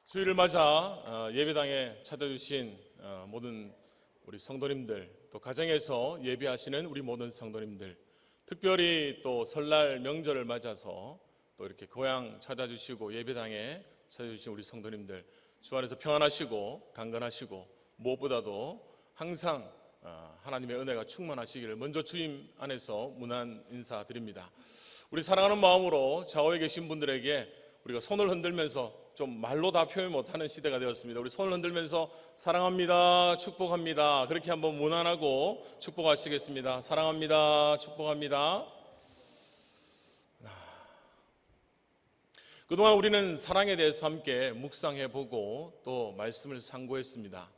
주일을 맞아 예배당에 찾아주신 모든 우리 성도님들, 또 가정에서 예배하시는 우리 모든 성도님들, 특별히 또 설날 명절을 맞아서 또 이렇게 고향 찾아주시고 예배당에 찾아주신 우리 성도님들, 주 안에서 평안하시고 강건하시고 무엇보다도 항상 하나님의 은혜가 충만하시기를 먼저 주님 안에서 문안 인사드립니다. 우리 사랑하는 마음으로 좌우에 계신 분들에게 우리가 손을 흔들면서 좀 말로 다 표현 못하는 시대가 되었습니다. 우리 손을 흔들면서 사랑합니다, 축복합니다, 그렇게 한번 문안하고 축복하시겠습니다. 사랑합니다, 축복합니다. 그동안 우리는 사랑에 대해서 함께 묵상해보고 또 말씀을 상고했습니다.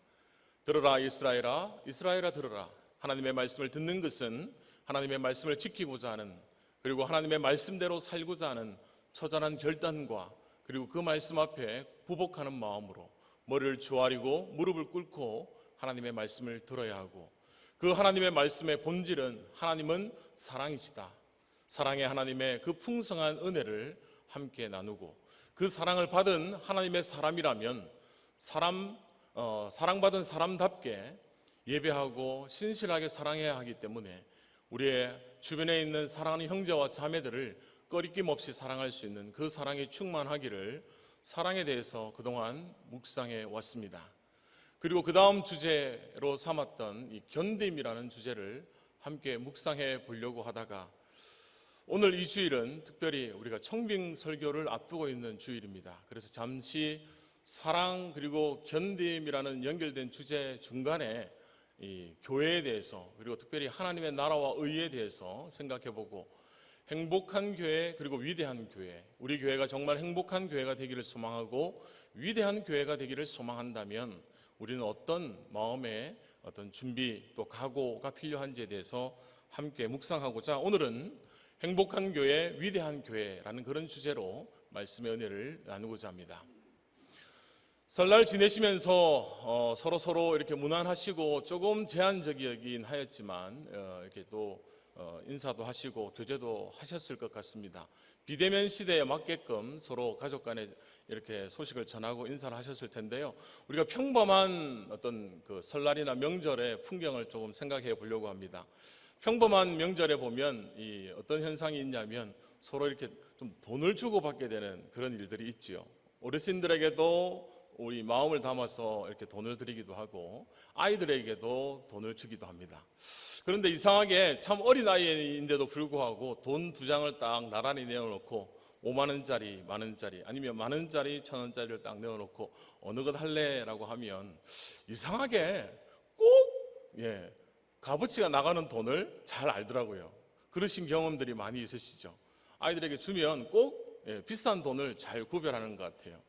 들어라 이스라엘아, 이스라엘아 들어라. 하나님의 말씀을 듣는 것은 하나님의 말씀을 지키고자 하는, 그리고 하나님의 말씀대로 살고자 하는 처절한 결단과 그리고 그 말씀 앞에 부복하는 마음으로 머리를 조아리고 무릎을 꿇고 하나님의 말씀을 들어야 하고, 그 하나님의 말씀의 본질은 하나님은 사랑이시다. 사랑의 하나님의 그 풍성한 은혜를 함께 나누고, 그 사랑을 받은 하나님의 사람이라면 사랑받은 사람답게 예배하고 신실하게 사랑해야 하기 때문에 우리의 주변에 있는 사랑하는 형제와 자매들을 꺼리낌 없이 사랑할 수 있는 그 사랑이 충만하기를, 사랑에 대해서 그동안 묵상해 왔습니다. 그리고 그 다음 주제로 삼았던 이 견딤이라는 주제를 함께 묵상해 보려고 하다가, 오늘 이 주일은 특별히 우리가 청빙 설교를 앞두고 있는 주일입니다. 그래서 잠시 사랑 그리고 견딤이라는 연결된 주제 중간에 이 교회에 대해서, 그리고 특별히 하나님의 나라와 의에 대해서 생각해보고, 행복한 교회 그리고 위대한 교회, 우리 교회가 정말 행복한 교회가 되기를 소망하고 위대한 교회가 되기를 소망한다면 우리는 어떤 마음의 어떤 준비 또 각오가 필요한지에 대해서 함께 묵상하고자, 오늘은 행복한 교회, 위대한 교회라는 그런 주제로 말씀의 은혜를 나누고자 합니다. 설날 지내시면서 서로 이렇게 문안하시고 조금 제한적이긴 하였지만 이렇게 또 인사도 하시고 교제도 하셨을 것 같습니다. 비대면 시대에 맞게끔 서로 가족 간에 이렇게 소식을 전하고 인사를 하셨을 텐데요. 우리가 평범한 어떤 그 설날이나 명절의 풍경을 조금 생각해 보려고 합니다. 평범한 명절에 보면 이 어떤 현상이 있냐면 서로 이렇게 좀 돈을 주고받게 되는 그런 일들이 있지요. 어르신들에게도 우리 마음을 담아서 이렇게 돈을 드리기도 하고 아이들에게도 돈을 주기도 합니다. 그런데 이상하게 참 어린 아이인데도 불구하고 돈 2장을 딱 나란히 내어놓고 5만 원짜리, 만 원짜리, 아니면 만 원짜리, 1,000원짜리를 딱 내어놓고 어느 것 할래라고 하면 이상하게 꼭 값어치가 나가는 돈을 잘 알더라고요. 그러신 경험들이 많이 있으시죠. 아이들에게 주면 꼭 비싼 돈을 잘 구별하는 것 같아요.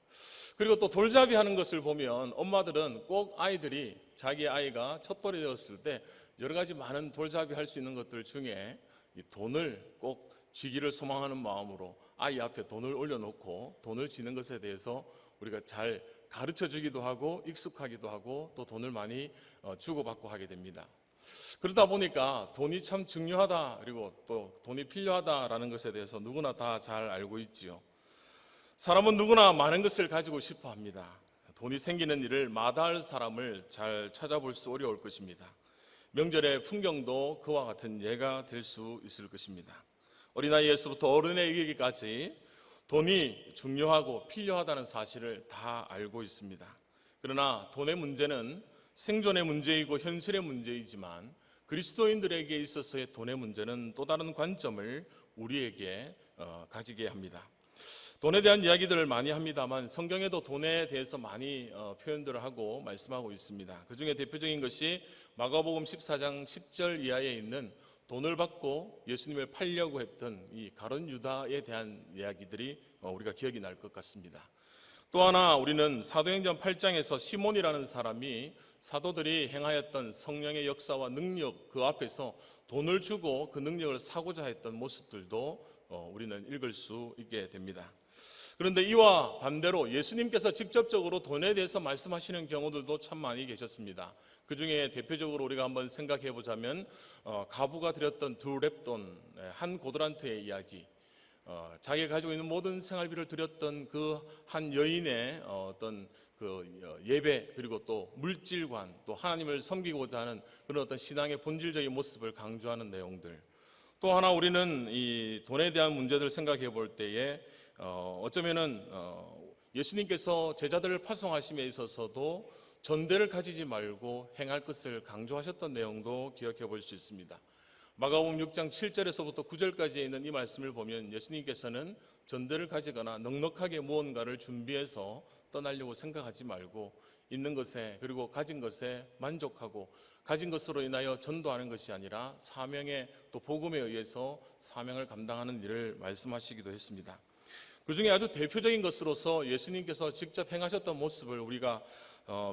그리고 또 돌잡이 하는 것을 보면 엄마들은 꼭 아이들이, 자기 아이가 첫돌이 되었을 때 여러 가지 많은 돌잡이 할 수 있는 것들 중에 이 돈을 꼭 쥐기를 소망하는 마음으로 아이 앞에 돈을 올려놓고 돈을 쥐는 것에 대해서 우리가 잘 가르쳐 주기도 하고 익숙하기도 하고 또 돈을 많이 주고받고 하게 됩니다. 그러다 보니까 돈이 참 중요하다, 그리고 또 돈이 필요하다라는 것에 대해서 누구나 다 잘 알고 있지요. 사람은 누구나 많은 것을 가지고 싶어 합니다. 돈이 생기는 일을 마다할 사람을 잘 찾아볼 수 어려울 것입니다. 명절의 풍경도 그와 같은 예가 될 수 있을 것입니다. 어린아이에서부터 어른에 이르기까지 돈이 중요하고 필요하다는 사실을 다 알고 있습니다. 그러나 돈의 문제는 생존의 문제이고 현실의 문제이지만 그리스도인들에게 있어서의 돈의 문제는 또 다른 관점을 우리에게 가지게 합니다. 돈에 대한 이야기들을 많이 합니다만 성경에도 돈에 대해서 많이 표현들을 하고 말씀하고 있습니다. 그 중에 대표적인 것이 마가복음 14장 10절 이하에 있는 돈을 받고 예수님을 팔려고 했던 이 가룟 유다에 대한 이야기들이 우리가 기억이 날 것 같습니다. 또 하나 우리는 사도행전 8장에서 시몬이라는 사람이 사도들이 행하였던 성령의 역사와 능력, 그 앞에서 돈을 주고 그 능력을 사고자 했던 모습들도 우리는 읽을 수 있게 됩니다. 그런데 이와 반대로 예수님께서 직접적으로 돈에 대해서 말씀하시는 경우들도 참 많이 계셨습니다. 그 중에 대표적으로 우리가 한번 생각해 보자면 가부가 드렸던 2렙돈, 한 고드란트의 이야기, 자기가 가지고 있는 모든 생활비를 드렸던 그 한 여인의 어떤 그 예배, 그리고 또 물질관, 또 하나님을 섬기고자 하는 그런 어떤 신앙의 본질적인 모습을 강조하는 내용들. 또 하나 우리는 이 돈에 대한 문제들을 생각해 볼 때에 어쩌면은 예수님께서 제자들을 파송하심에 있어서도 전대를 가지지 말고 행할 것을 강조하셨던 내용도 기억해 볼 수 있습니다. 마가복음 6장 7절에서부터 9절까지에 있는 이 말씀을 보면 예수님께서는 전대를 가지거나 넉넉하게 무언가를 준비해서 떠나려고 생각하지 말고 있는 것에, 그리고 가진 것에 만족하고 가진 것으로 인하여 전도하는 것이 아니라 사명에, 또 복음에 의해서 사명을 감당하는 일을 말씀하시기도 했습니다. 그 중에 아주 대표적인 것으로서 예수님께서 직접 행하셨던 모습을 우리가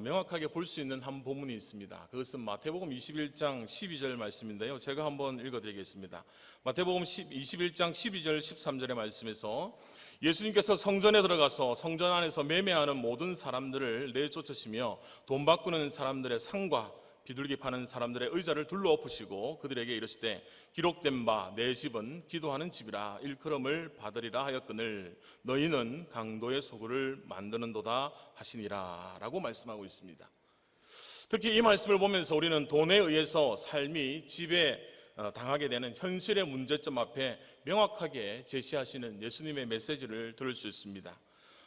명확하게 볼 수 있는 한 본문이 있습니다. 그것은 마태복음 21장 12절 말씀인데요, 제가 한번 읽어드리겠습니다. 마태복음 21장 12절 13절의 말씀에서 예수님께서 성전에 들어가서 성전 안에서 매매하는 모든 사람들을 내쫓으시며 돈 바꾸는 사람들의 상과 비둘기 파는 사람들의 의자를 둘러 엎으시고 그들에게 이르시되 기록된 바 내 집은 기도하는 집이라 일컬음을 받으리라 하였거늘 너희는 강도의 소굴을 만드는도다 하시니라 라고 말씀하고 있습니다. 특히 이 말씀을 보면서 우리는 돈에 의해서 삶이 지배 당하게 되는 현실의 문제점 앞에 명확하게 제시하시는 예수님의 메시지를 들을 수 있습니다.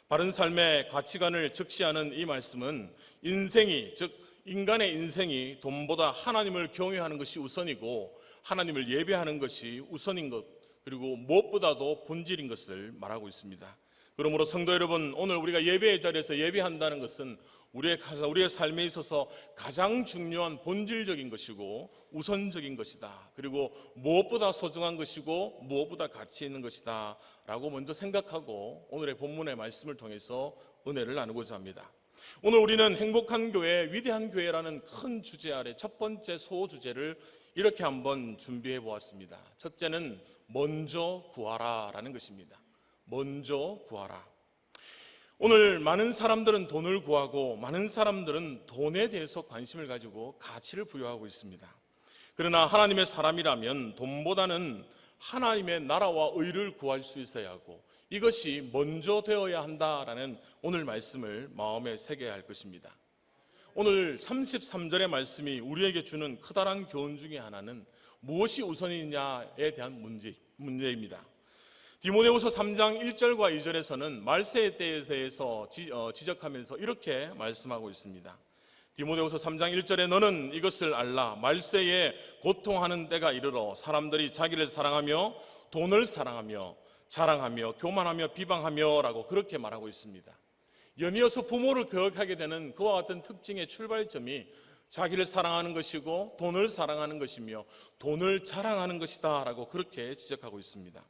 바른 삶의 가치관을 적시하는 이 말씀은 인생이, 즉 인간의 인생이 돈보다 하나님을 경외하는 것이 우선이고 하나님을 예배하는 것이 우선인 것, 그리고 무엇보다도 본질인 것을 말하고 있습니다. 그러므로 성도 여러분, 오늘 우리가 예배의 자리에서 예배한다는 것은 우리의 삶에 있어서 가장 중요한 본질적인 것이고 우선적인 것이다. 그리고 무엇보다 소중한 것이고 무엇보다 가치 있는 것이다 라고 먼저 생각하고 오늘의 본문의 말씀을 통해서 은혜를 나누고자 합니다. 오늘 우리는 행복한 교회, 위대한 교회라는 큰 주제 아래 첫 번째 소주제를 이렇게 한번 준비해 보았습니다. 첫째는 먼저 구하라 라는 것입니다. 먼저 구하라. 오늘 많은 사람들은 돈을 구하고 많은 사람들은 돈에 대해서 관심을 가지고 가치를 부여하고 있습니다. 그러나 하나님의 사람이라면 돈보다는 하나님의 나라와 의를 구할 수 있어야 하고 이것이 먼저 되어야 한다라는 오늘 말씀을 마음에 새겨야 할 것입니다. 오늘 33절의 말씀이 우리에게 주는 커다란 교훈 중에 하나는 무엇이 우선이냐에 대한 문제입니다. 디모데후서 3장 1절과 2절에서는 말세의 때에 대해서 지적하면서 이렇게 말씀하고 있습니다. 디모데후서 3장 1절에 너는 이것을 알라. 말세에 고통하는 때가 이르러 사람들이 자기를 사랑하며 돈을 사랑하며 자랑하며 교만하며 비방하며 라고 그렇게 말하고 있습니다. 연이어서 부모를 거역하게 되는 그와 같은 특징의 출발점이 자기를 사랑하는 것이고 돈을 사랑하는 것이며 돈을 자랑하는 것이다 라고 그렇게 지적하고 있습니다.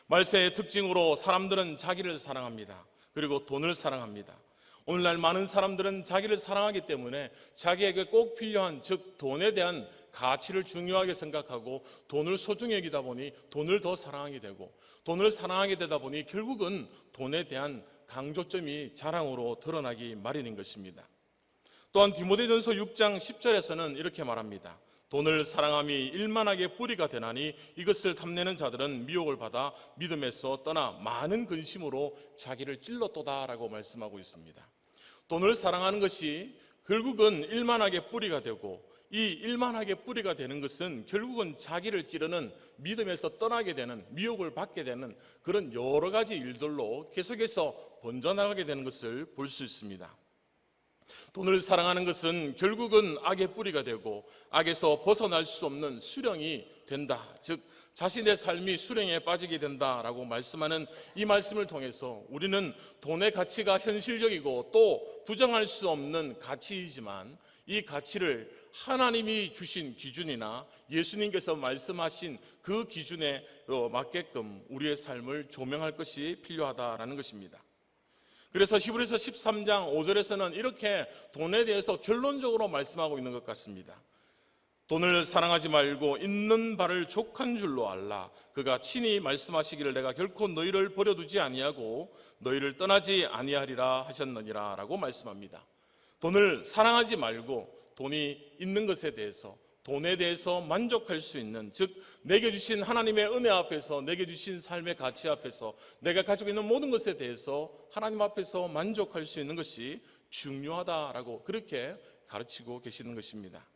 말세의 특징으로 사람들은 자기를 사랑합니다. 그리고 돈을 사랑합니다. 오늘날 많은 사람들은 자기를 사랑하기 때문에 자기에게 꼭 필요한, 즉 돈에 대한 가치를 중요하게 생각하고 돈을 소중히 여기다 보니 돈을 더 사랑하게 되고 돈을 사랑하게 되다 보니 결국은 돈에 대한 강조점이 자랑으로 드러나기 마련인 것입니다. 또한 디모데전서 6장 10절에서는 이렇게 말합니다. 돈을 사랑함이 일만하게 뿌리가 되나니 이것을 탐내는 자들은 미혹을 받아 믿음에서 떠나 많은 근심으로 자기를 찔렀도다라고 말씀하고 있습니다. 돈을 사랑하는 것이 결국은 일만하게 뿌리가 되고 이 일만하게 뿌리가 되는 것은 결국은 자기를 찌르는, 믿음에서 떠나게 되는, 미혹을 받게 되는 그런 여러 가지 일들로 계속해서 번져나가게 되는 것을 볼 수 있습니다. 돈을 사랑하는 것은 결국은 악의 뿌리가 되고 악에서 벗어날 수 없는 수령이 된다. 즉 자신의 삶이 수령에 빠지게 된다라고 말씀하는 이 말씀을 통해서 우리는 돈의 가치가 현실적이고 또 부정할 수 없는 가치이지만 이 가치를 하나님이 주신 기준이나 예수님께서 말씀하신 그 기준에 맞게끔 우리의 삶을 조명할 것이 필요하다라는 것입니다. 그래서 히브리서 13장 5절에서는 이렇게 돈에 대해서 결론적으로 말씀하고 있는 것 같습니다. 돈을 사랑하지 말고 있는 바를 족한 줄로 알라. 그가 친히 말씀하시기를 내가 결코 너희를 버려두지 아니하고 너희를 떠나지 아니하리라 하셨느니라 라고 말씀합니다. 돈을 사랑하지 말고 돈이 있는 것에 대해서, 돈에 대해서 만족할 수 있는, 즉 내게 주신 하나님의 은혜 앞에서, 내게 주신 삶의 가치 앞에서, 내가 가지고 있는 모든 것에 대해서 하나님 앞에서 만족할 수 있는 것이 중요하다라고 그렇게 가르치고 계시는 것입니다.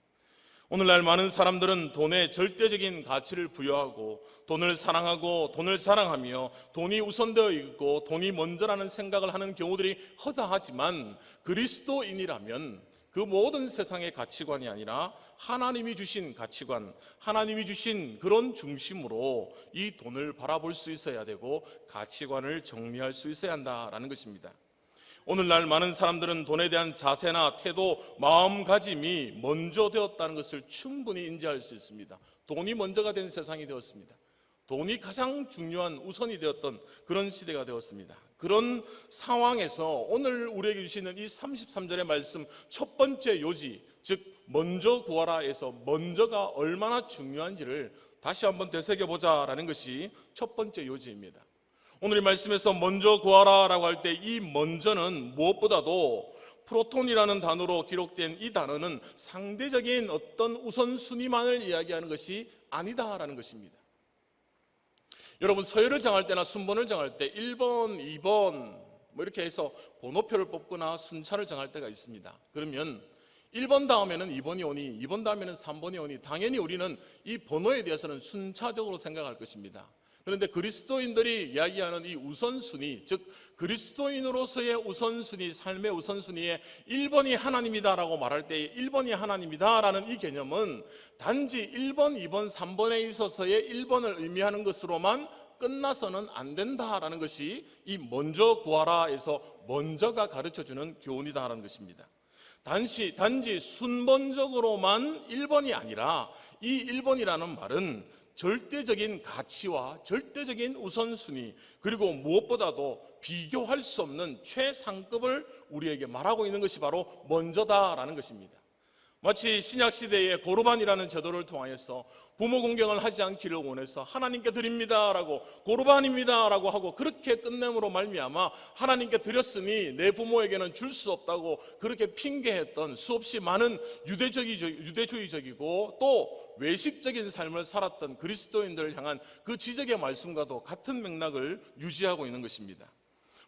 오늘날 많은 사람들은 돈에 절대적인 가치를 부여하고 돈을 사랑하고 돈을 자랑하며 돈이 우선되어 있고 돈이 먼저라는 생각을 하는 경우들이 허다하지만, 그리스도인이라면 그 모든 세상의 가치관이 아니라 하나님이 주신 가치관, 하나님이 주신 그런 중심으로 이 돈을 바라볼 수 있어야 되고 가치관을 정리할 수 있어야 한다라는 것입니다. 오늘날 많은 사람들은 돈에 대한 자세나 태도, 마음가짐이 먼저 되었다는 것을 충분히 인지할 수 있습니다. 돈이 먼저가 된 세상이 되었습니다. 돈이 가장 중요한 우선이 되었던 그런 시대가 되었습니다. 그런 상황에서 오늘 우리에게 주시는 이 33절의 말씀, 첫 번째 요지, 즉 먼저 구하라에서 먼저가 얼마나 중요한지를 다시 한번 되새겨보자라는 것이 첫 번째 요지입니다. 오늘 이 말씀에서 먼저 구하라라고 할 때 이 먼저는 무엇보다도 프로톤이라는 단어로 기록된 이 단어는 상대적인 어떤 우선순위만을 이야기하는 것이 아니다라는 것입니다. 여러분, 서열을 정할 때나 순번을 정할 때 1번, 2번 이렇게 해서 번호표를 뽑거나 순차를 정할 때가 있습니다. 그러면 1번 다음에는 2번이 오니, 2번 다음에는 3번이 오니 당연히 우리는 이 번호에 대해서는 순차적으로 생각할 것입니다. 그런데 그리스도인들이 이야기하는 이 우선순위, 즉 그리스도인으로서의 우선순위, 삶의 우선순위에 1번이 하나님이다라고 말할 때 1번이 하나님이다라는 이 개념은 단지 1번, 2번, 3번에 있어서의 1번을 의미하는 것으로만 끝나서는 안 된다라는 것이 이 먼저 구하라에서 먼저가 가르쳐주는 교훈이다라는 것입니다. 단지 순번적으로만 1번이 아니라 이 1번이라는 말은 절대적인 가치와 절대적인 우선순위, 그리고 무엇보다도 비교할 수 없는 최상급을 우리에게 말하고 있는 것이 바로 먼저다라는 것입니다. 마치 신약시대의 고르반이라는 제도를 통하여서 부모 공경을 하지 않기를 원해서 하나님께 드립니다라고, 고르반입니다라고 하고 그렇게 끝냄으로 말미암아 하나님께 드렸으니 내 부모에게는 줄 수 없다고 그렇게 핑계했던 수없이 많은 유대주의적이고 또 외식적인 삶을 살았던 그리스도인들을 향한 그 지적의 말씀과도 같은 맥락을 유지하고 있는 것입니다.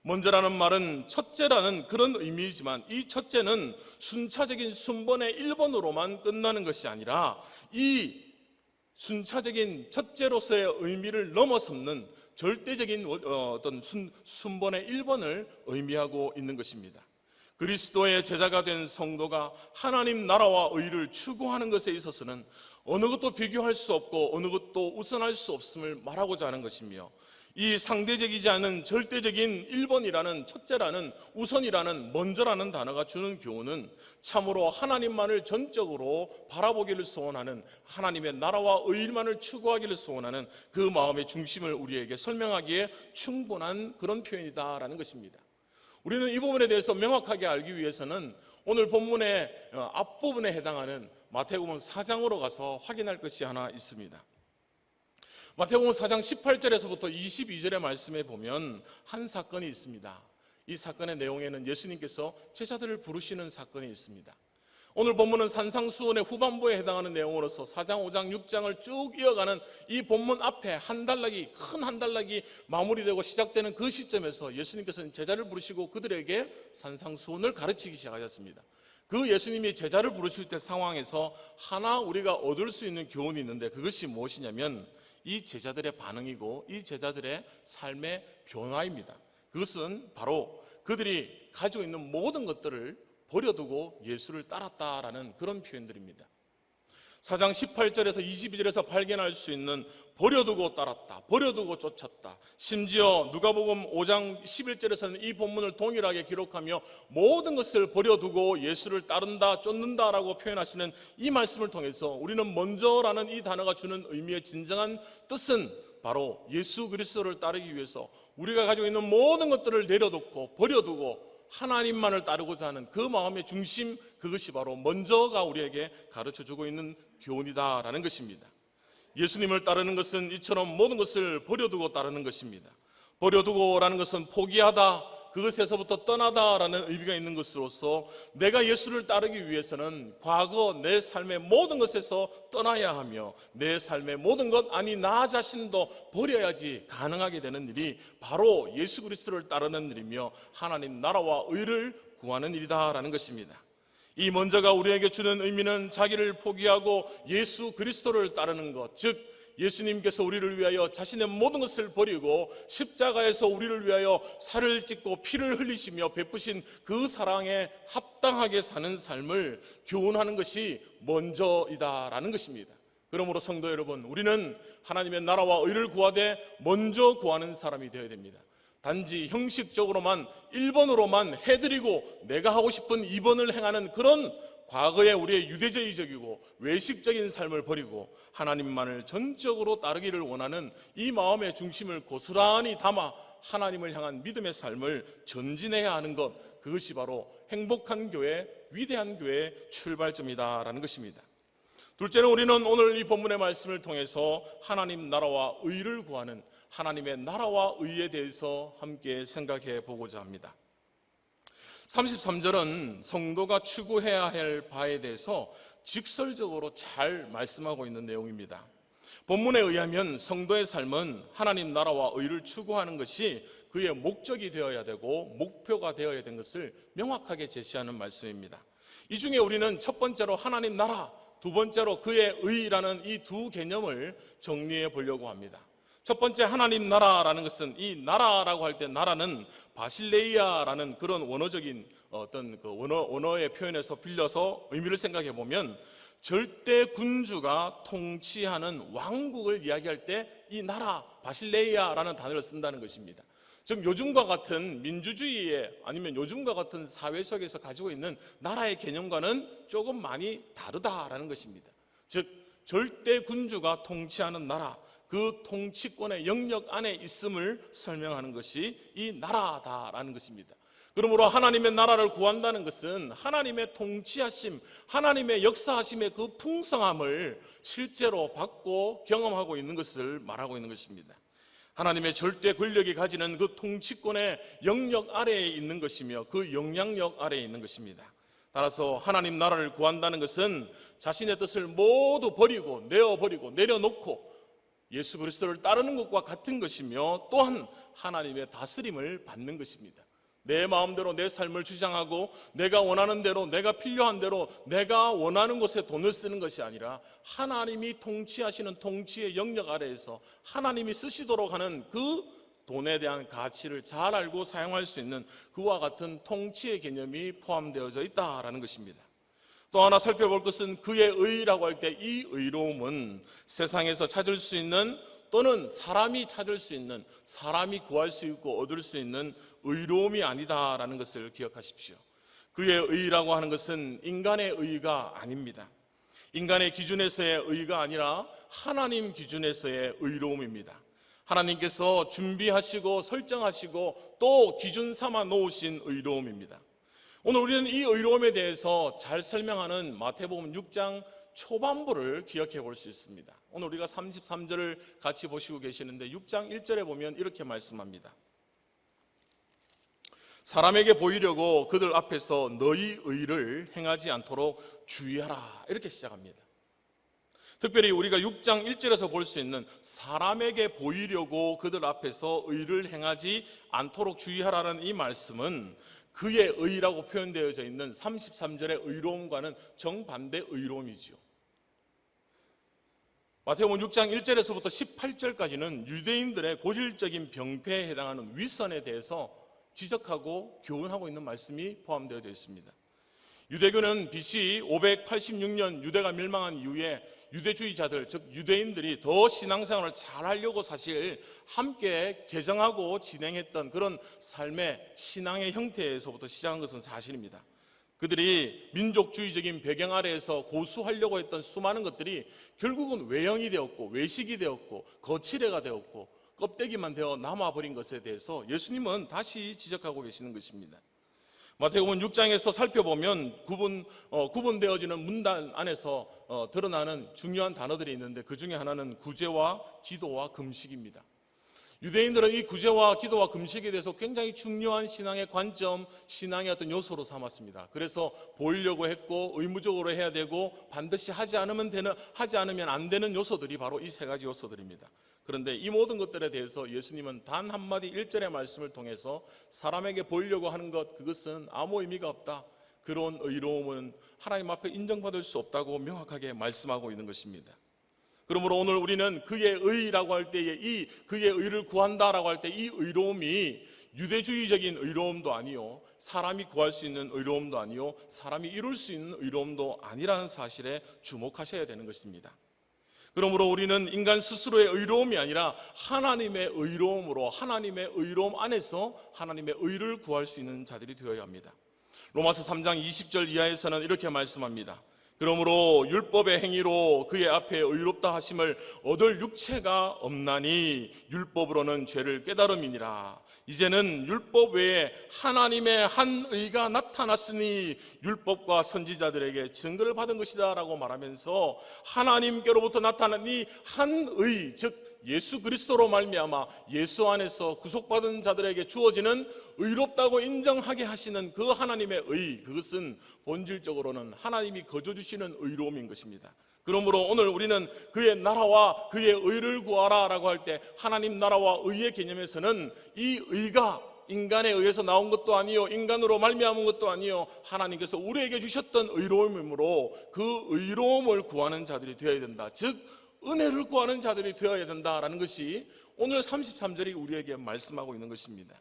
먼저라는 말은 첫째라는 그런 의미이지만 이 첫째는 순차적인 순번의 1번으로만 끝나는 것이 아니라 이 순차적인 첫째로서의 의미를 넘어서는 절대적인 어떤 순번의 1번을 의미하고 있는 것입니다. 그리스도의 제자가 된 성도가 하나님 나라와 의를 추구하는 것에 있어서는 어느 것도 비교할 수 없고 어느 것도 우선할 수 없음을 말하고자 하는 것이며, 이 상대적이지 않은 절대적인 1번이라는, 첫째라는, 우선이라는, 먼저라는 단어가 주는 교훈은 참으로 하나님만을 전적으로 바라보기를 소원하는, 하나님의 나라와 의만을 추구하기를 소원하는 그 마음의 중심을 우리에게 설명하기에 충분한 그런 표현이다라는 것입니다. 우리는 이 부분에 대해서 명확하게 알기 위해서는 오늘 본문의 앞부분에 해당하는 마태복음 4장으로 가서 확인할 것이 하나 있습니다. 마태복음 4장 18절에서부터 22절의 말씀에 보면 한 사건이 있습니다. 이 사건의 내용에는 예수님께서 제자들을 부르시는 사건이 있습니다. 오늘 본문은 산상수훈의 후반부에 해당하는 내용으로서 4장, 5장, 6장을 쭉 이어가는 이 본문 앞에 큰 한 단락이 마무리되고 시작되는 그 시점에서 예수님께서는 제자를 부르시고 그들에게 산상수훈을 가르치기 시작하셨습니다. 그 예수님이 제자를 부르실 때 상황에서 하나 우리가 얻을 수 있는 교훈이 있는데, 그것이 무엇이냐면 이 제자들의 반응이고 이 제자들의 삶의 변화입니다. 그것은 바로 그들이 가지고 있는 모든 것들을 버려두고 예수를 따랐다라는 그런 표현들입니다. 4장 18절에서 22절에서 발견할 수 있는 버려두고 따랐다, 버려두고 쫓았다, 심지어 누가복음 5장 11절에서는 이 본문을 동일하게 기록하며 모든 것을 버려두고 예수를 따른다, 쫓는다라고 표현하시는 이 말씀을 통해서 우리는 먼저라는 이 단어가 주는 의미의 진정한 뜻은 바로 예수 그리스도를 따르기 위해서 우리가 가지고 있는 모든 것들을 내려놓고 버려두고 하나님만을 따르고자 하는 그 마음의 중심, 그것이 바로 먼저가 우리에게 가르쳐주고 있는 교훈이다라는 것입니다. 예수님을 따르는 것은 이처럼 모든 것을 버려두고 따르는 것입니다. 버려두고라는 것은 포기하다, 그것에서부터 떠나다라는 의미가 있는 것으로서 내가 예수를 따르기 위해서는 과거 내 삶의 모든 것에서 떠나야 하며 내 삶의 모든 것, 아니 나 자신도 버려야지 가능하게 되는 일이 바로 예수 그리스도를 따르는 일이며 하나님 나라와 의를 구하는 일이다라는 것입니다. 이 먼저가 우리에게 주는 의미는 자기를 포기하고 예수 그리스도를 따르는 것, 즉 예수님께서 우리를 위하여 자신의 모든 것을 버리고 십자가에서 우리를 위하여 살을 찢고 피를 흘리시며 베푸신 그 사랑에 합당하게 사는 삶을 교훈하는 것이 먼저이다라는 것입니다. 그러므로 성도 여러분, 우리는 하나님의 나라와 의를 구하되 먼저 구하는 사람이 되어야 됩니다. 단지 형식적으로만 1번으로만 해드리고 내가 하고 싶은 2번을 행하는 그런 과거의 우리의 유대주의적이고 외식적인 삶을 버리고 하나님만을 전적으로 따르기를 원하는 이 마음의 중심을 고스란히 담아 하나님을 향한 믿음의 삶을 전진해야 하는 것, 그것이 바로 행복한 교회, 위대한 교회의 출발점이다라는 것입니다. 둘째는 우리는 오늘 이 본문의 말씀을 통해서 하나님 나라와 의를 구하는 하나님의 나라와 의에 대해서 함께 생각해 보고자 합니다. 33절은 성도가 추구해야 할 바에 대해서 직설적으로 잘 말씀하고 있는 내용입니다. 본문에 의하면 성도의 삶은 하나님 나라와 의를 추구하는 것이 그의 목적이 되어야 되고 목표가 되어야 된 것을 명확하게 제시하는 말씀입니다. 이 중에 우리는 첫 번째로 하나님 나라, 두 번째로 그의 의라는 이 두 개념을 정리해 보려고 합니다. 첫 번째 하나님 나라라는 것은, 이 나라라고 할 때 나라는 바실레이아라는 그런 원어적인 어떤 그 원어의 표현에서 빌려서 의미를 생각해 보면 절대 군주가 통치하는 왕국을 이야기할 때 이 나라 바실레이아라는 단어를 쓴다는 것입니다. 즉 요즘과 같은 민주주의에 아니면 요즘과 같은 사회 속에서 가지고 있는 나라의 개념과는 조금 많이 다르다라는 것입니다. 즉 절대 군주가 통치하는 나라, 그 통치권의 영역 안에 있음을 설명하는 것이 이 나라다라는 것입니다. 그러므로 하나님의 나라를 구한다는 것은 하나님의 통치하심, 하나님의 역사하심의 그 풍성함을 실제로 받고 경험하고 있는 것을 말하고 있는 것입니다. 하나님의 절대 권력이 가지는 그 통치권의 영역 아래에 있는 것이며 그 영향력 아래에 있는 것입니다. 따라서 하나님 나라를 구한다는 것은 자신의 뜻을 모두 버리고 내어버리고 내려놓고 예수 그리스도를 따르는 것과 같은 것이며 또한 하나님의 다스림을 받는 것입니다. 내 마음대로 내 삶을 주장하고 내가 원하는 대로, 내가 필요한 대로, 내가 원하는 곳에 돈을 쓰는 것이 아니라 하나님이 통치하시는 통치의 영역 아래에서 하나님이 쓰시도록 하는 그 돈에 대한 가치를 잘 알고 사용할 수 있는 그와 같은 통치의 개념이 포함되어져 있다라는 것입니다. 또 하나 살펴볼 것은 그의 의라고 할 때 이 의로움은 세상에서 찾을 수 있는 또는 사람이 찾을 수 있는, 사람이 구할 수 있고 얻을 수 있는 의로움이 아니다라는 것을 기억하십시오. 그의 의라고 하는 것은 인간의 의가 아닙니다. 인간의 기준에서의 의가 아니라 하나님 기준에서의 의로움입니다. 하나님께서 준비하시고 설정하시고 또 기준 삼아 놓으신 의로움입니다. 오늘 우리는 이 의로움에 대해서 잘 설명하는 마태복음 6장 초반부를 기억해 볼 수 있습니다. 오늘 우리가 33절을 같이 보시고 계시는데 6장 1절에 보면 이렇게 말씀합니다. 사람에게 보이려고 그들 앞에서 너희 의를 행하지 않도록 주의하라, 이렇게 시작합니다. 특별히 우리가 6장 1절에서 볼 수 있는 사람에게 보이려고 그들 앞에서 의를 행하지 않도록 주의하라는 이 말씀은 그의 의라고 표현되어져 있는 33절의 의로움과는 정반대 의로움이지요. 마태복음 6장 1절에서부터 18절까지는 유대인들의 고질적인 병폐에 해당하는 위선에 대해서 지적하고 교훈하고 있는 말씀이 포함되어 있습니다. 유대교는 BC 586년 유대가 멸망한 이후에 유대주의자들, 즉 유대인들이 더 신앙생활을 잘하려고 사실 함께 제정하고 진행했던 그런 삶의 신앙의 형태에서부터 시작한 것은 사실입니다. 그들이 민족주의적인 배경 아래에서 고수하려고 했던 수많은 것들이 결국은 외형이 되었고 외식이 되었고 거칠애가 되었고 껍데기만 되어 남아버린 것에 대해서 예수님은 다시 지적하고 계시는 것입니다. 마태복음 6장에서 살펴보면 구분되어지는 문단 안에서 드러나는 중요한 단어들이 있는데 그 중에 하나는 구제와 기도와 금식입니다. 유대인들은 이 구제와 기도와 금식에 대해서 굉장히 중요한 신앙의 관점, 신앙의 어떤 요소로 삼았습니다. 그래서 보이려고 했고 의무적으로 해야 되고 반드시 하지 않으면 안 되는 요소들이 바로 이 세 가지 요소들입니다. 그런데 이 모든 것들에 대해서 예수님은 단 한마디 1절의 말씀을 통해서 사람에게 보이려고 하는 것, 그것은 아무 의미가 없다. 그런 의로움은 하나님 앞에 인정받을 수 없다고 명확하게 말씀하고 있는 것입니다. 그러므로 오늘 우리는 그의 의라고 할 때에 이 그의 의를 구한다라고 할 때 이 의로움이 유대주의적인 의로움도 아니요, 사람이 구할 수 있는 의로움도 아니요, 사람이 이룰 수 있는 의로움도 아니라는 사실에 주목하셔야 되는 것입니다. 그러므로 우리는 인간 스스로의 의로움이 아니라 하나님의 의로움으로, 하나님의 의로움 안에서 하나님의 의를 구할 수 있는 자들이 되어야 합니다. 로마서 3장 20절 이하에서는 이렇게 말씀합니다. 그러므로 율법의 행위로 그의 앞에 의롭다 하심을 얻을 육체가 없나니 율법으로는 죄를 깨달음이니라. 이제는 율법 외에 하나님의 한 의가 나타났으니 율법과 선지자들에게 증거를 받은 것이다 라고 말하면서 하나님께로부터 나타난 이 한 의, 즉 예수 그리스도로 말미암아 예수 안에서 구속받은 자들에게 주어지는 의롭다고 인정하게 하시는 그 하나님의 의, 그것은 본질적으로는 하나님이 거저 주시는 의로움인 것입니다. 그러므로 오늘 우리는 그의 나라와 그의 의를 구하라 라고 할 때 하나님 나라와 의의 개념에서는 이 의가 인간에 의해서 나온 것도 아니요, 인간으로 말미암은 것도 아니요, 하나님께서 우리에게 주셨던 의로움이므로 그 의로움을 구하는 자들이 되어야 된다. 즉 은혜를 구하는 자들이 되어야 된다라는 것이 오늘 33절이 우리에게 말씀하고 있는 것입니다.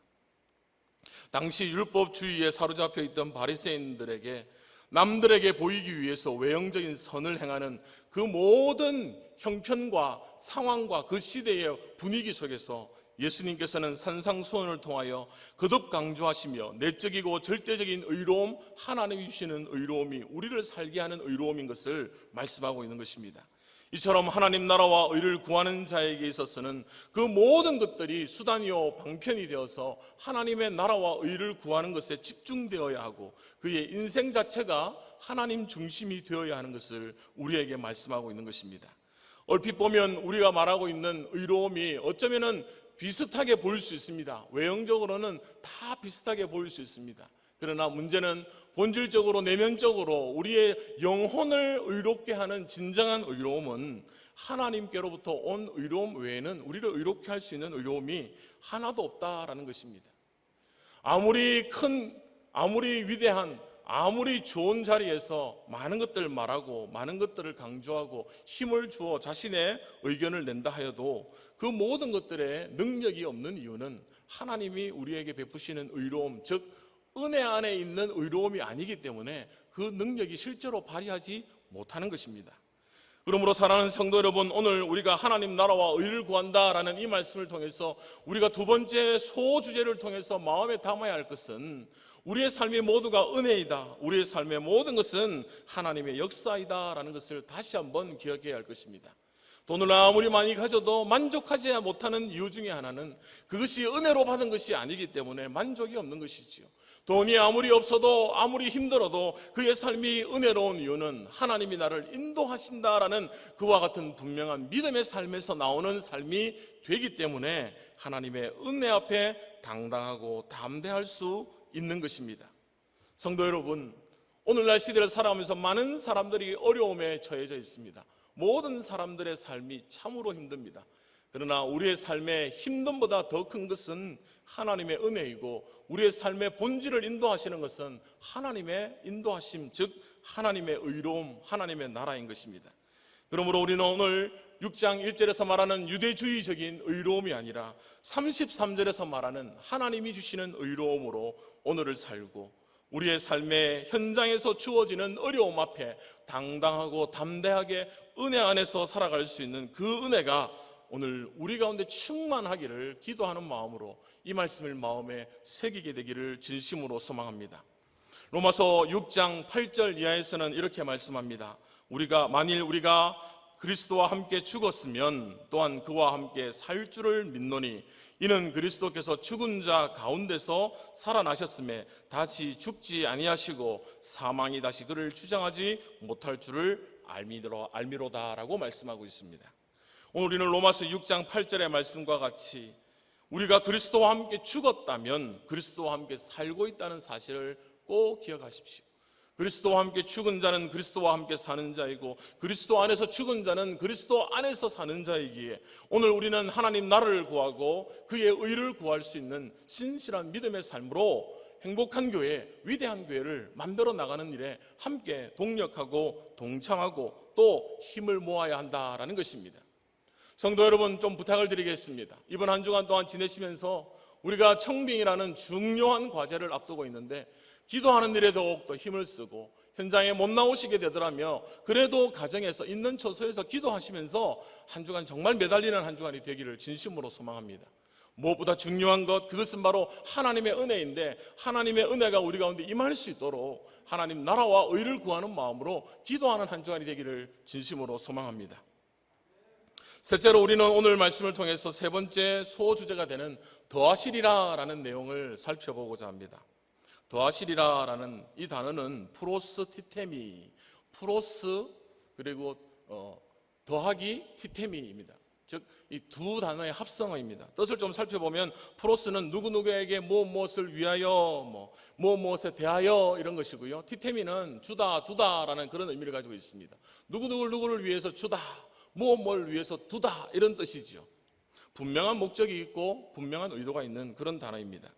당시 율법주의에 사로잡혀 있던 바리새인들에게 남들에게 보이기 위해서 외형적인 선을 행하는 그 모든 형편과 상황과 그 시대의 분위기 속에서 예수님께서는 산상수훈을 통하여 거듭 강조하시며 내적이고 절대적인 의로움, 하나님이 주시는 의로움이 우리를 살게 하는 의로움인 것을 말씀하고 있는 것입니다. 이처럼 하나님 나라와 의를 구하는 자에게 있어서는 그 모든 것들이 수단이요 방편이 되어서 하나님의 나라와 의를 구하는 것에 집중되어야 하고 그의 인생 자체가 하나님 중심이 되어야 하는 것을 우리에게 말씀하고 있는 것입니다. 얼핏 보면 우리가 말하고 있는 의로움이 어쩌면은 비슷하게 보일 수 있습니다. 외형적으로는 다 비슷하게 보일 수 있습니다. 그러나 문제는 본질적으로 내면적으로 우리의 영혼을 의롭게 하는 진정한 의로움은 하나님께로부터 온 의로움 외에는 우리를 의롭게 할 수 있는 의로움이 하나도 없다라는 것입니다. 아무리 큰, 아무리 위대한, 아무리 좋은 자리에서 많은 것들을 말하고 많은 것들을 강조하고 힘을 주어 자신의 의견을 낸다 하여도 그 모든 것들에 능력이 없는 이유는 하나님이 우리에게 베푸시는 의로움, 즉 은혜 안에 있는 의로움이 아니기 때문에 그 능력이 실제로 발휘하지 못하는 것입니다. 그러므로 사랑하는 성도 여러분, 오늘 우리가 하나님 나라와 의를 구한다라는 이 말씀을 통해서 우리가 두 번째 소주제를 통해서 마음에 담아야 할 것은 우리의 삶이 모두가 은혜이다, 우리의 삶의 모든 것은 하나님의 역사이다 라는 것을 다시 한번 기억해야 할 것입니다. 돈을 아무리 많이 가져도 만족하지 못하는 이유 중에 하나는 그것이 은혜로 받은 것이 아니기 때문에 만족이 없는 것이지요. 돈이 아무리 없어도 아무리 힘들어도 그의 삶이 은혜로운 이유는 하나님이 나를 인도하신다라는 그와 같은 분명한 믿음의 삶에서 나오는 삶이 되기 때문에 하나님의 은혜 앞에 당당하고 담대할 수 있는 것입니다. 성도 여러분, 오늘날 시대를 살아가면서 많은 사람들이 어려움에 처해져 있습니다. 모든 사람들의 삶이 참으로 힘듭니다. 그러나 우리의 삶의 힘듦보다 더 큰 것은 하나님의 은혜이고 우리의 삶의 본질을 인도하시는 것은 하나님의 인도하심, 즉 하나님의 의로움, 하나님의 나라인 것입니다. 그러므로 우리는 오늘 6장 1절에서 말하는 유대주의적인 의로움이 아니라 33절에서 말하는 하나님이 주시는 의로움으로 오늘을 살고 우리의 삶의 현장에서 주어지는 어려움 앞에 당당하고 담대하게 은혜 안에서 살아갈 수 있는 그 은혜가 오늘 우리 가운데 충만하기를 기도하는 마음으로 이 말씀을 마음에 새기게 되기를 진심으로 소망합니다. 로마서 6장 8절 이하에서는 이렇게 말씀합니다. 만일 우리가 그리스도와 함께 죽었으면 또한 그와 함께 살 줄을 믿노니 이는 그리스도께서 죽은 자 가운데서 살아나셨음에 다시 죽지 아니하시고 사망이 다시 그를 주장하지 못할 줄을 알미로다라고 말씀하고 있습니다. 오늘 우리는 로마서 6장 8절의 말씀과 같이 우리가 그리스도와 함께 죽었다면 그리스도와 함께 살고 있다는 사실을 꼭 기억하십시오. 그리스도와 함께 죽은 자는 그리스도와 함께 사는 자이고 그리스도 안에서 죽은 자는 그리스도 안에서 사는 자이기에 오늘 우리는 하나님 나라를 구하고 그의 의를 구할 수 있는 신실한 믿음의 삶으로 행복한 교회, 위대한 교회를 만들어 나가는 일에 함께 동력하고 동참하고 또 힘을 모아야 한다라는 것입니다. 성도 여러분, 좀 부탁을 드리겠습니다. 이번 한 주간 동안 지내시면서 우리가 청빙이라는 중요한 과제를 앞두고 있는데 기도하는 일에 더욱더 힘을 쓰고 현장에 못 나오시게 되더라며 그래도 가정에서 있는 처소에서 기도하시면서 한 주간 정말 매달리는 한 주간이 되기를 진심으로 소망합니다. 무엇보다 중요한 것, 그것은 바로 하나님의 은혜인데 하나님의 은혜가 우리 가운데 임할 수 있도록 하나님 나라와 의를 구하는 마음으로 기도하는 한 주간이 되기를 진심으로 소망합니다. 셋째로 우리는 오늘 말씀을 통해서 세 번째 소주제가 되는 더하시리라 라는 내용을 살펴보고자 합니다. 더하시리라라는 이 단어는 프로스 티테미, 프로스 그리고 더하기 티테미입니다. 즉 이 두 단어의 합성어입니다. 뜻을 좀 살펴보면 프로스는 누구누구에게 무엇을 위하여 무엇에 대하여 이런 것이고요. 티테미는 주다 두다라는 그런 의미를 가지고 있습니다. 누구를 위해서 주다, 무엇을 위해서 두다 이런 뜻이죠. 분명한 목적이 있고 분명한 의도가 있는 그런 단어입니다.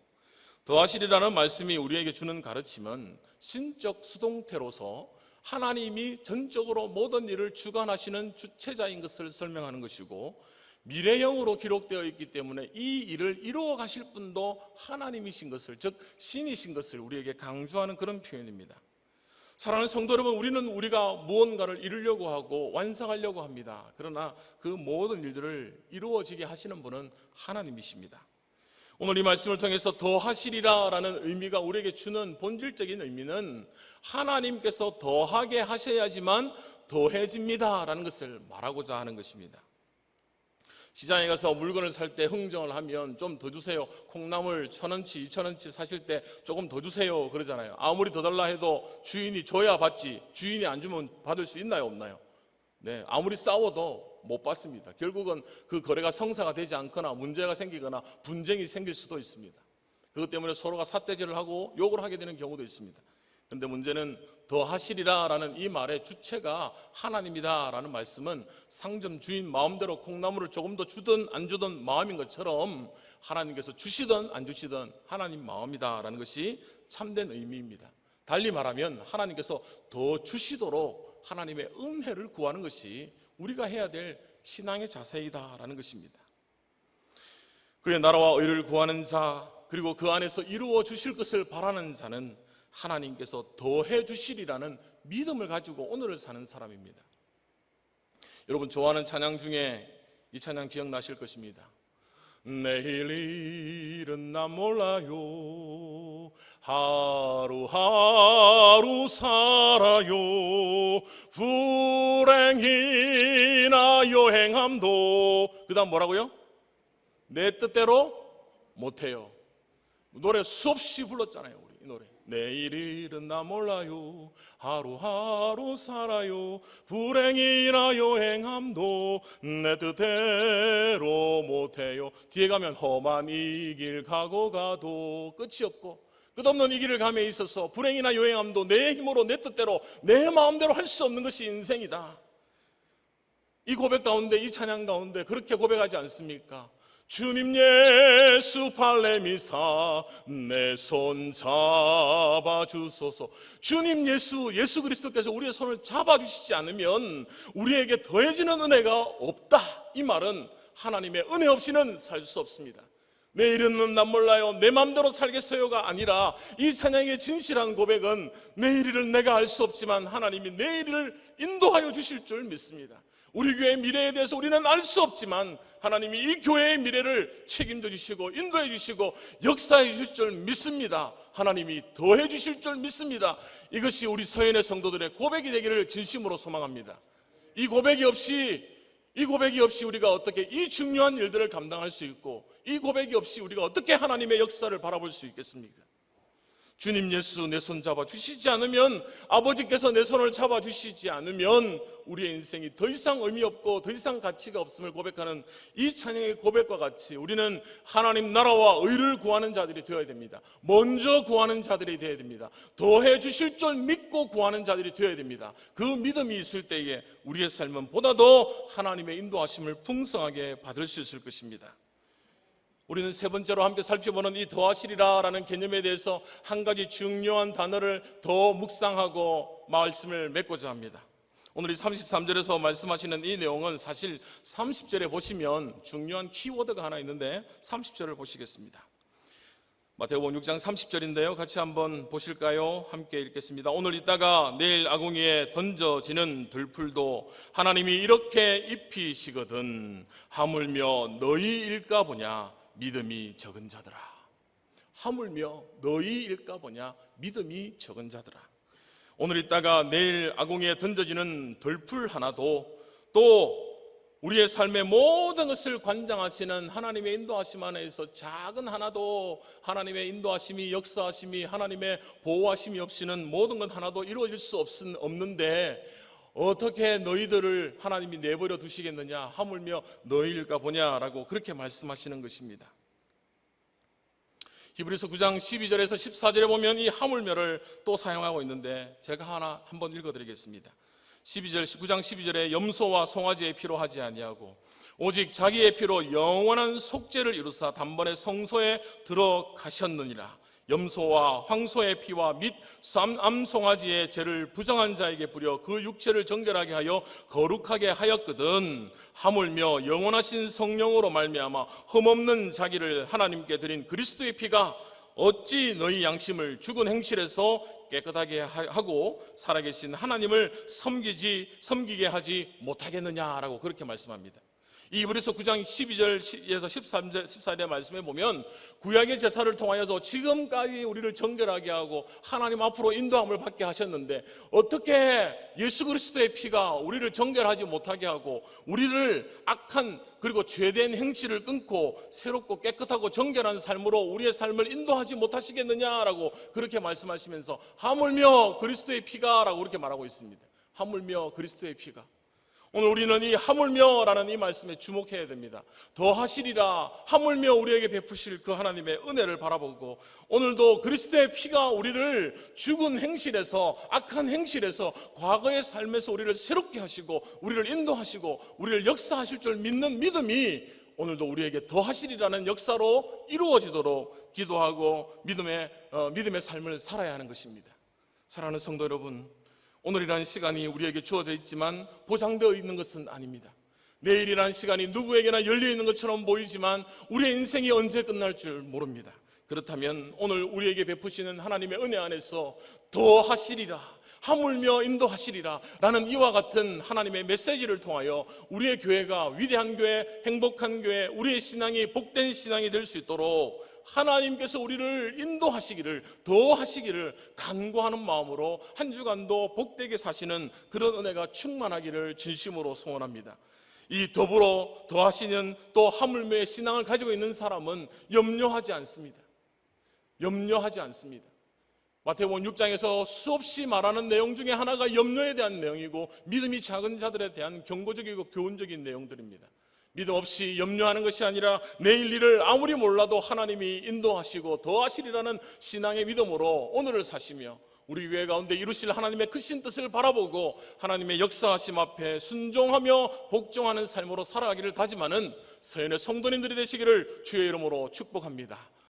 더하시리라는 말씀이 우리에게 주는 가르침은 신적 수동태로서 하나님이 전적으로 모든 일을 주관하시는 주체자인 것을 설명하는 것이고 미래형으로 기록되어 있기 때문에 이 일을 이루어 가실 분도 하나님이신 것을, 즉 신이신 것을 우리에게 강조하는 그런 표현입니다. 사랑하는 성도 여러분, 우리가 무언가를 이루려고 하고 완성하려고 합니다. 그러나 그 모든 일들을 이루어지게 하시는 분은 하나님이십니다. 오늘 이 말씀을 통해서 더하시리라 라는 의미가 우리에게 주는 본질적인 의미는 하나님께서 더하게 하셔야지만 더해집니다 라는 것을 말하고자 하는 것입니다. 시장에 가서 물건을 살 때 흥정을 하면 좀 더 주세요, 콩나물 1,000원치 2,000원치 사실 때 조금 더 주세요 그러잖아요. 아무리 더 달라 해도 주인이 줘야 받지 주인이 안 주면 받을 수 있나요 없나요? 네, 아무리 싸워도 못 받습니다. 결국은 그 거래가 성사가 되지 않거나 문제가 생기거나 분쟁이 생길 수도 있습니다. 그것 때문에 서로가 삿대질을 하고 욕을 하게 되는 경우도 있습니다. 그런데 문제는 더하시리라 라는 이 말의 주체가 하나님이다 라는 말씀은 상점 주인 마음대로 콩나물을 조금 더 주든 안 주든 마음인 것처럼 하나님께서 주시든 안 주시든 하나님 마음이다 라는 것이 참된 의미입니다. 달리 말하면 하나님께서 더 주시도록 하나님의 은혜를 구하는 것이 우리가 해야 될 신앙의 자세이다라는 것입니다. 그의 나라와 의를 구하는 자, 그리고 그 안에서 이루어 주실 것을 바라는 자는 하나님께서 더해 주시리라는 믿음을 가지고 오늘을 사는 사람입니다. 여러분 좋아하는 찬양 중에 이 찬양 기억나실 것입니다. 내일 일은 나 몰라요, 하루하루 살아요, 불행이나 여행함도 그 다음 뭐라고요? 내 뜻대로 못해요. 노래 수없이 불렀잖아요 우리 이 노래. 내일 일은 나 몰라요, 하루하루 살아요, 불행이나 여행함도 내 뜻대로 못해요. 뒤에 가면 험한 이 길 가고 가도 끝이 없고 끝없는 이 길을 감에 있어서 불행이나 여행함도 내 힘으로 내 뜻대로 내 마음대로 할 수 없는 것이 인생이다. 이 고백 가운데, 이 찬양 가운데 그렇게 고백하지 않습니까? 주님 예수 발레미사 내 손 잡아주소서. 주님 예수 그리스도께서 우리의 손을 잡아주시지 않으면 우리에게 더해지는 은혜가 없다. 이 말은 하나님의 은혜 없이는 살 수 없습니다. 내일은 난 몰라요, 내 맘대로 살겠어요가 아니라 이 찬양의 진실한 고백은 내일을 내가 알 수 없지만 하나님이 내일을 인도하여 주실 줄 믿습니다. 우리 교회의 미래에 대해서 우리는 알 수 없지만 하나님이 이 교회의 미래를 책임져 주시고 인도해 주시고 역사해 주실 줄 믿습니다. 하나님이 더해 주실 줄 믿습니다. 이것이 우리 서연의 성도들의 고백이 되기를 진심으로 소망합니다. 이 고백이 없이 우리가 어떻게 이 중요한 일들을 감당할 수 있고 이 고백이 없이 우리가 어떻게 하나님의 역사를 바라볼 수 있겠습니까? 주님 예수 내 손 잡아 주시지 않으면, 아버지께서 내 손을 잡아 주시지 않으면 우리의 인생이 더 이상 의미 없고 더 이상 가치가 없음을 고백하는 이 찬양의 고백과 같이 우리는 하나님 나라와 의를 구하는 자들이 되어야 됩니다. 먼저 구하는 자들이 되어야 됩니다. 더해 주실 줄 믿고 구하는 자들이 되어야 됩니다. 그 믿음이 있을 때에 우리의 삶은 보다 더 하나님의 인도하심을 풍성하게 받을 수 있을 것입니다. 우리는 세 번째로 함께 살펴보는 이 더하시리라 라는 개념에 대해서 한 가지 중요한 단어를 더 묵상하고 말씀을 맺고자 합니다. 오늘 이 33절에서 말씀하시는 이 내용은 사실 30절에 보시면 중요한 키워드가 하나 있는데 30절을 보시겠습니다. 마태복음 6장 30절인데요. 같이 한번 보실까요? 함께 읽겠습니다. 오늘 있다가 내일 아궁이에 던져지는 들풀도 하나님이 이렇게 입히시거든 하물며 너희일까 보냐 믿음이 적은 자들아. 하물며 너희일까 보냐 믿음이 적은 자들아. 오늘 있다가 내일 아궁이에 던져지는 들풀 하나도 또 우리의 삶의 모든 것을 관장하시는 하나님의 인도하심 안에서 작은 하나도 하나님의 인도하심이, 역사하심이, 하나님의 보호하심이 없이는 모든 것 하나도 이루어질 수 없는데 어떻게 너희들을 하나님이 내버려 두시겠느냐, 하물며 너희일까 보냐라고 그렇게 말씀하시는 것입니다. 히브리서 9장 12절에서 14절에 보면 이 하물며를 또 사용하고 있는데 제가 한번 읽어드리겠습니다. 9장 12절에 염소와 송아지의 피로 하지 아니하고 오직 자기의 피로 영원한 속죄를 이루사 단번에 성소에 들어가셨느니라. 염소와 황소의 피와 및 암송아지의 죄를 부정한 자에게 뿌려 그 육체를 정결하게 하여 거룩하게 하였거든 하물며 영원하신 성령으로 말미암아 흠없는 자기를 하나님께 드린 그리스도의 피가 어찌 너희 양심을 죽은 행실에서 깨끗하게 하고 살아계신 하나님을 섬기게 하지 못하겠느냐라고 그렇게 말씀합니다. 이 히브리서 9장 12절에서 14절의 말씀에 보면 구약의 제사를 통하여도 지금까지 우리를 정결하게 하고 하나님 앞으로 인도함을 받게 하셨는데 어떻게 예수 그리스도의 피가 우리를 정결하지 못하게 하고 우리를 악한 그리고 죄된 행실을 끊고 새롭고 깨끗하고 정결한 삶으로 우리의 삶을 인도하지 못하시겠느냐라고 그렇게 말씀하시면서 하물며 그리스도의 피가 라고 그렇게 말하고 있습니다. 하물며 그리스도의 피가. 오늘 우리는 이 하물며라는 이 말씀에 주목해야 됩니다. 더하시리라, 하물며 우리에게 베푸실 그 하나님의 은혜를 바라보고 오늘도 그리스도의 피가 우리를 죽은 행실에서, 악한 행실에서, 과거의 삶에서 우리를 새롭게 하시고 우리를 인도하시고 우리를 역사하실 줄 믿는 믿음이 오늘도 우리에게 더하시리라는 역사로 이루어지도록 기도하고 믿음의 삶을 살아야 하는 것입니다. 사랑하는 성도 여러분, 오늘이라는 시간이 우리에게 주어져 있지만 보장되어 있는 것은 아닙니다. 내일이라는 시간이 누구에게나 열려 있는 것처럼 보이지만 우리의 인생이 언제 끝날 줄 모릅니다. 그렇다면 오늘 우리에게 베푸시는 하나님의 은혜 안에서 더하시리라, 하물며 인도하시리라 라는 이와 같은 하나님의 메시지를 통하여 우리의 교회가 위대한 교회, 행복한 교회, 우리의 신앙이 복된 신앙이 될 수 있도록 하나님께서 우리를 인도하시기를, 더하시기를 간구하는 마음으로 한 주간도 복되게 사시는 그런 은혜가 충만하기를 진심으로 소원합니다. 이 더불어 더하시는 또 하물며의 신앙을 가지고 있는 사람은 염려하지 않습니다. 염려하지 않습니다. 마태복음 6장에서 수없이 말하는 내용 중에 하나가 염려에 대한 내용이고 믿음이 작은 자들에 대한 경고적이고 교훈적인 내용들입니다. 믿음 없이 염려하는 것이 아니라 내일 일을 아무리 몰라도 하나님이 인도하시고 더하시리라는 신앙의 믿음으로 오늘을 사시며 우리 교회 가운데 이루실 하나님의 크신 뜻을 바라보고 하나님의 역사하심 앞에 순종하며 복종하는 삶으로 살아가기를 다짐하는 서연의 성도님들이 되시기를 주의 이름으로 축복합니다.